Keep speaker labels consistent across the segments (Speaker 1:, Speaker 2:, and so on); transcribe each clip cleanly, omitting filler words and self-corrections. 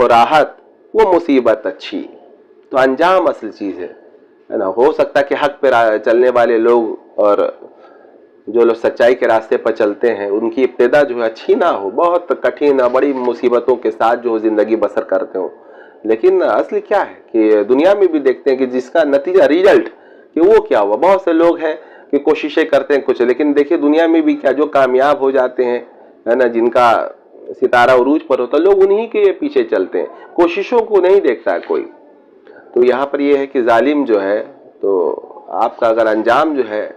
Speaker 1: ہو راحت وہ مصیبت اچھی. تو انجام اصل چیز ہے نا. ہو سکتا ہے کہ حق پہ چلنے والے لوگ اور جو لوگ سچائی کے راستے پر چلتے ہیں ان کی ابتدا جو ہے اچھی نہ ہو, بہت کٹھن بڑی مصیبتوں کے ساتھ جو زندگی بسر کرتے ہوں, لیکن اصل کیا ہے کہ دنیا میں بھی دیکھتے ہیں کہ جس کا نتیجہ ریزلٹ کہ وہ کیا ہوا. بہت سے لوگ ہیں کہ کوششیں کرتے ہیں کچھ, لیکن دیکھیے دنیا میں بھی کیا جو کامیاب ہو جاتے ہیں ہے نا, جن کا ستارہ عروج پر ہوتا ہے, لوگ انہی کے پیچھے چلتے ہیں, کوششوں کو نہیں دیکھتا ہے کوئی. تو یہاں پر یہ ہے کہ ظالم جو ہے تو آپ کا اگر انجام جو ہے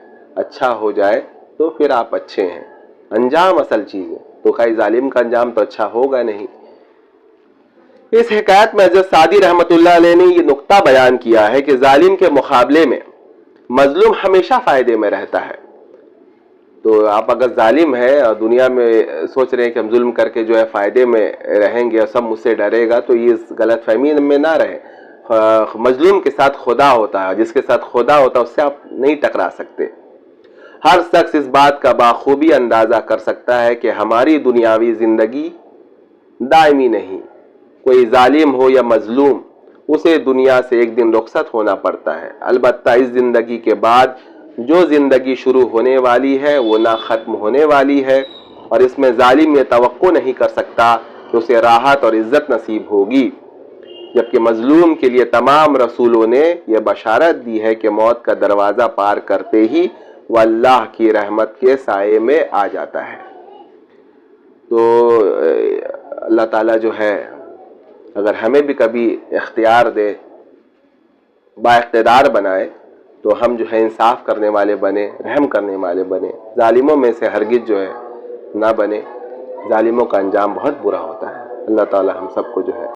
Speaker 1: اچھا ہو جائے تو پھر آپ اچھے ہیں. انجام اصل چیز ہے. تو خیر ظالم کا انجام تو اچھا ہوگا نہیں. اس حکایت میں حضرت سعدی رحمت اللہ علیہ نے یہ نقطہ بیان کیا ہے کہ ظالم کے مقابلے میں مظلوم ہمیشہ فائدے میں رہتا ہے. تو آپ اگر ظالم ہے اور دنیا میں سوچ رہے ہیں کہ ہم ظلم کر کے جو ہے فائدے میں رہیں گے اور سب مجھ سے ڈرے گا, تو یہ غلط فہمی میں نہ رہے. مظلوم کے ساتھ خدا ہوتا ہے, جس کے ساتھ خدا ہوتا ہے اس سے آپ نہیں ٹکرا سکتے. ہر شخص اس بات کا بخوبی اندازہ کر سکتا ہے کہ ہماری دنیاوی زندگی دائمی نہیں. کوئی ظالم ہو یا مظلوم, اسے دنیا سے ایک دن رخصت ہونا پڑتا ہے. البتہ اس زندگی کے بعد جو زندگی شروع ہونے والی ہے وہ نہ ختم ہونے والی ہے, اور اس میں ظالم یہ توقع نہیں کر سکتا کہ اسے راحت اور عزت نصیب ہوگی, جبکہ مظلوم کے لیے تمام رسولوں نے یہ بشارت دی ہے کہ موت کا دروازہ پار کرتے ہی وہ اللہ کی رحمت کے سائے میں آ جاتا ہے. تو اللہ تعالیٰ جو ہے اگر ہمیں بھی کبھی اختیار دے, با اقتدار بنائے, تو ہم جو ہے انصاف کرنے والے بنے, رحم کرنے والے بنے, ظالموں میں سے ہرگز جو ہے نہ بنے. ظالموں کا انجام بہت برا ہوتا ہے. اللہ تعالیٰ ہم سب کو جو ہے